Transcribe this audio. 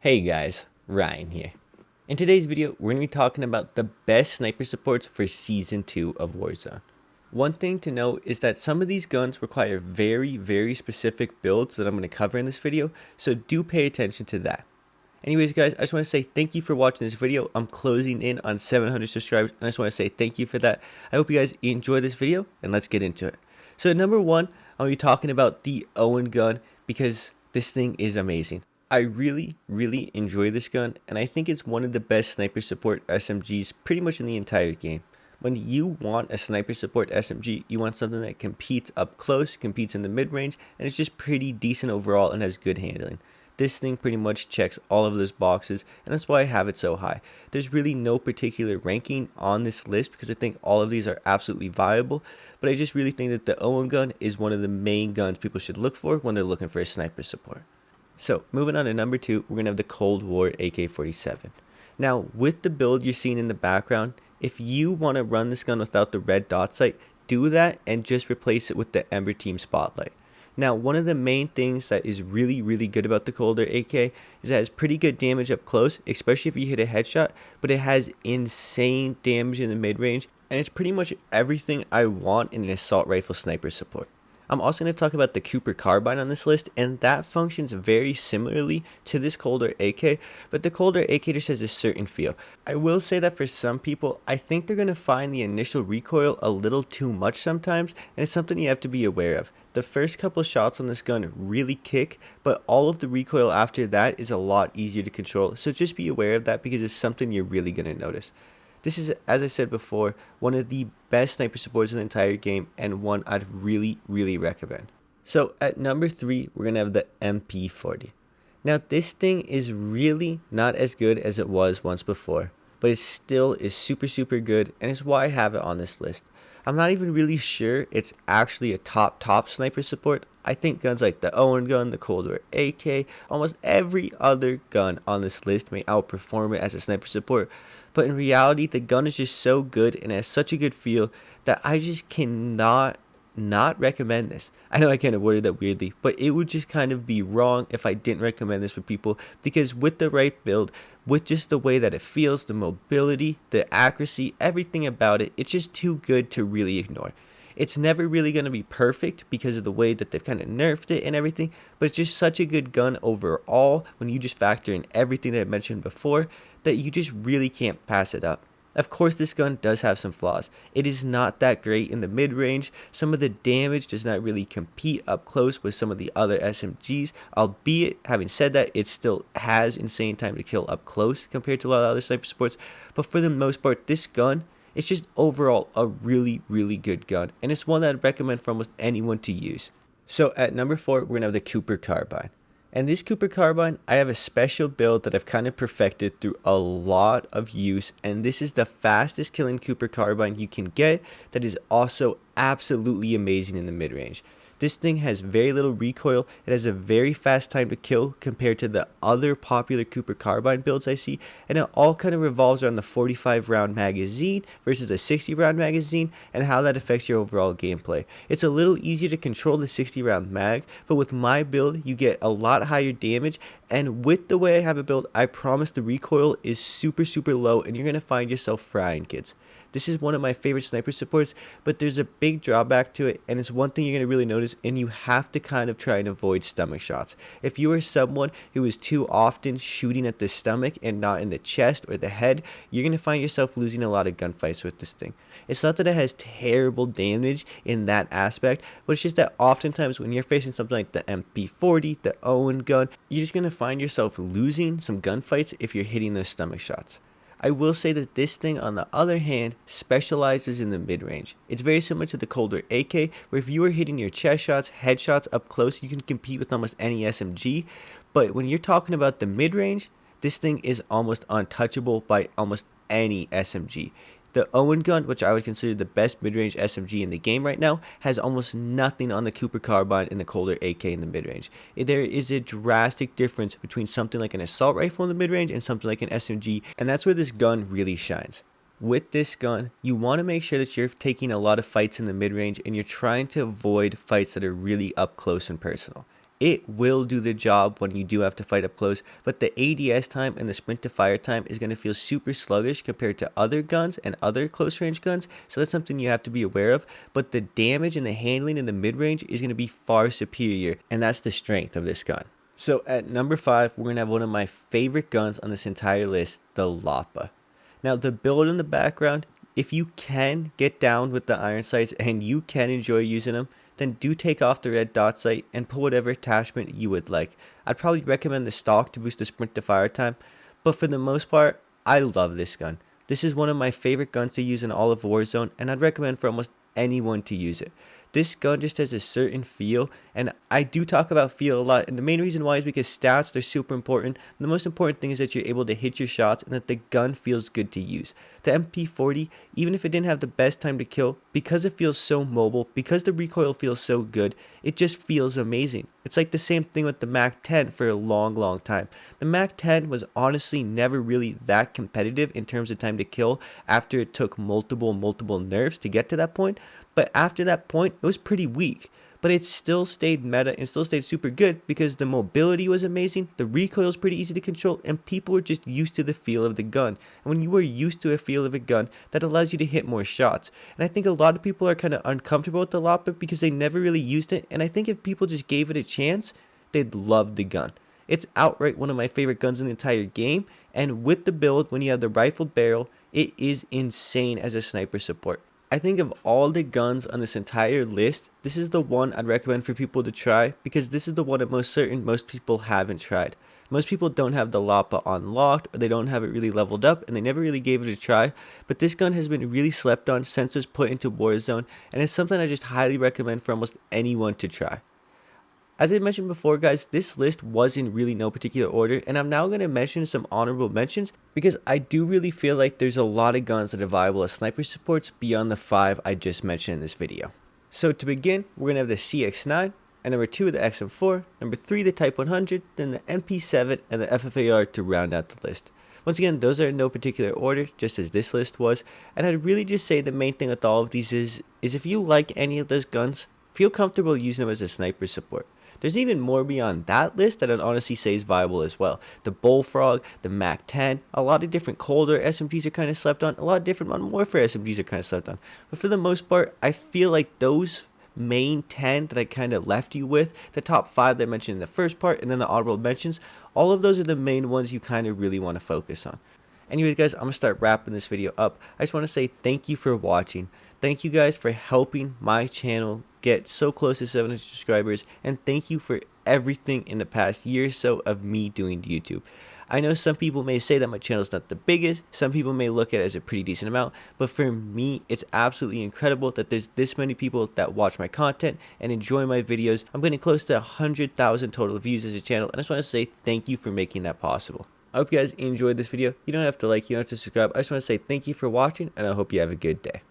Hey guys, Ryan here. In today's video, we're going to be talking about the best sniper supports for Season 2 of Warzone. One thing to note is that some of these guns require very specific builds that I'm going to cover in this video, so do pay attention to that. Anyways guys, I just want to say thank you for watching this video. I'm closing in on 700 subscribers, and I just want to say thank you for that. I hope you guys enjoy this video, and let's get into it. So number one, I'm going to be talking about the Owen Gun because this thing is amazing. I really enjoy this gun, and I think it's one of the best sniper support SMGs pretty much in the entire game. When you want a sniper support SMG, you want something that competes up close, competes in the mid-range, and it's just pretty decent overall and has good handling. This thing pretty much checks all of those boxes, and that's why I have it so high. There's really no particular ranking on this list because I think all of these are absolutely viable, but I just really think that the Owen Gun is one of the main guns people should look for when they're looking for a sniper support. So, moving on to number 2, we're going to have the Cold War AK47. Now, with the build you're seeing in the background, if you want to run this gun without the red dot sight, do that and just replace it with the Ember Team Spotlight. Now, one of the main things that is really good about the Cold War AK is that it has pretty good damage up close, especially if you hit a headshot, but it has insane damage in the mid-range, and it's pretty much everything I want in an assault rifle sniper support. I'm also going to talk about the Cooper Carbine on this list, and that functions very similarly to this Cold War AK, but the Cold War AK just has a certain feel. I will say that for some people, I think they're going to find the initial recoil a little too much sometimes, and it's something you have to be aware of. The first couple shots on this gun really kick, but all of the recoil after that is a lot easier to control, so just be aware of that because it's something you're really going to notice. This is, as I said before, one of the best sniper supports in the entire game and one I'd really recommend. So at number 3, we're going to have the MP40. Now this thing is really not as good as it was once before, but it still is super good, and it's why I have it on this list. I'm not even really sure it's actually a top sniper support. I think guns like the Owen Gun, the Cold War AK, almost every other gun on this list may outperform it as a sniper support. But in reality, the gun is just so good and has such a good feel that I just cannot not recommend this. I know I kind of worded that weirdly, but it would just kind of be wrong if I didn't recommend this for people, because with the right build, with just the way that it feels, the mobility, the accuracy, everything about it, it's just too good to really ignore. It's never really going to be perfect because of the way that they've kind of nerfed it and everything, but it's just such a good gun overall when you just factor in everything that I mentioned before that you just really can't pass it up. Of course, this gun does have some flaws. It is not that great in the mid-range. Some of the damage does not really compete up close with some of the other SMGs, albeit, having said that, it still has insane time to kill up close compared to a lot of other sniper supports. But for the most part, this gun, it's just overall a really good gun, and it's one that I'd recommend for almost anyone to use. So at number 4, we're going to have the Cooper Carbine. And this Cooper Carbine, I have a special build that I've kind of perfected through a lot of use, and this is the fastest killing Cooper Carbine you can get that is also absolutely amazing in the mid-range. This thing has very little recoil, it has a very fast time to kill compared to the other popular Cooper Carbine builds I see, and it all kind of revolves around the 45 round magazine versus the 60 round magazine and how that affects your overall gameplay. It's a little easier to control the 60 round mag, but with my build you get a lot higher damage, and with the way I have it built, I promise the recoil is super low and you're going to find yourself frying, kids. This is one of my favorite sniper supports, but there's a big drawback to it, and it's one thing you're going to really notice, and you have to kind of try and avoid stomach shots. If you are someone who is too often shooting at the stomach and not in the chest or the head, you're going to find yourself losing a lot of gunfights with this thing. It's not that it has terrible damage in that aspect, but it's just that oftentimes when you're facing something like the MP40, the Owen Gun, you're just going to find yourself losing some gunfights if you're hitting those stomach shots. I will say that this thing, on the other hand, specializes in the mid-range. It's very similar to the Cold War AK, where if you are hitting your chest shots, headshots up close, you can compete with almost any SMG. But when you're talking about the mid-range, this thing is almost untouchable by almost any SMG. The Owen Gun, which I would consider the best mid-range SMG in the game right now, has almost nothing on the Cooper Carbine and the Cold War AK in the mid-range. There is a drastic difference between something like an assault rifle in the mid-range and something like an SMG, and that's where this gun really shines. With this gun, you want to make sure that you're taking a lot of fights in the mid-range and you're trying to avoid fights that are really up close and personal. it will do the job when you do have to fight up close, but the ADS time and the sprint to fire time is going to feel super sluggish compared to other guns and other close range guns, so that's something you have to be aware of. But the damage and the handling in the mid range is going to be far superior, and that's the strength of this gun. So at number 5, we're going to have one of my favorite guns on this entire list, the Lapa. Now the build in the background, if you can get down with the iron sights and you can enjoy using them, then do take off the red dot sight and put whatever attachment you would like. I'd probably recommend the stock to boost the sprint to fire time, but for the most part, I love this gun. This is one of my favorite guns to use in all of Warzone, and I'd recommend for almost anyone to use it. This gun just has a certain feel, and I do talk about feel a lot, and the main reason why is because stats, they're super important. The most important thing is that you're able to hit your shots and that the gun feels good to use. The MP40, even if it didn't have the best time to kill, because it feels so mobile, because the recoil feels so good, it just feels amazing. It's like the same thing with the Mac 10 for a long time. The Mac 10 was honestly never really that competitive in terms of time to kill after it took multiple nerfs to get to that point. But after that point, it was pretty weak. But it still stayed meta and still stayed super good because the mobility was amazing, the recoil was pretty easy to control, and people were just used to the feel of the gun. And when you were used to a feel of a gun, that allows you to hit more shots. And I think a lot of people are kind of uncomfortable with the Lapa because they never really used it. And I think if people just gave it a chance, they'd love the gun. It's outright one of my favorite guns in the entire game. And with the build, when you have the rifled barrel, it is insane as a sniper support. I think of all the guns on this entire list, this is the one I'd recommend for people to try because this is the one I'm most certain most people haven't tried. Most people don't have the Lapa unlocked, or they don't have it really leveled up, and they never really gave it a try. But this gun has been really slept on since it was put into Warzone, and it's something I just highly recommend for almost anyone to try. As I mentioned before, guys, this list was in really no particular order, and I'm now going to mention some honorable mentions because I do really feel like there's a lot of guns that are viable as sniper supports beyond the 5 I just mentioned in this video. So to begin, we're going to have the CX9, and number 2 the XM4, number 3 the Type 100, then the MP7, and the FFAR to round out the list. Once again, those are in no particular order, just as this list was, and I'd really just say the main thing with all of these is if you like any of those guns, feel comfortable using them as a sniper support. There's even more beyond that list that I'd honestly say is viable as well. The Bullfrog, the Mac 10, a lot of different colder SMGs are kind of slept on, a lot of different Modern Warfare SMGs are kind of slept on. But for the most part, I feel like those main 10 that I kind of left you with, the top 5 that I mentioned in the first part, and then the honorable mentions, all of those are the main ones you kind of really want to focus on. Anyways, guys, I'm going to start wrapping this video up. I just want to say thank you for watching. Thank you guys for helping my channel get so close to 700 subscribers, and thank you for everything in the past year or so of me doing YouTube. I know some people may say that my channel is not the biggest, some people may look at it as a pretty decent amount, but for me, it's absolutely incredible that there's this many people that watch my content and enjoy my videos. I'm getting close to 100,000 total views as a channel, and I just want to say thank you for making that possible. I hope you guys enjoyed this video. You don't have to like, you don't have to subscribe. I just want to say thank you for watching, and I hope you have a good day.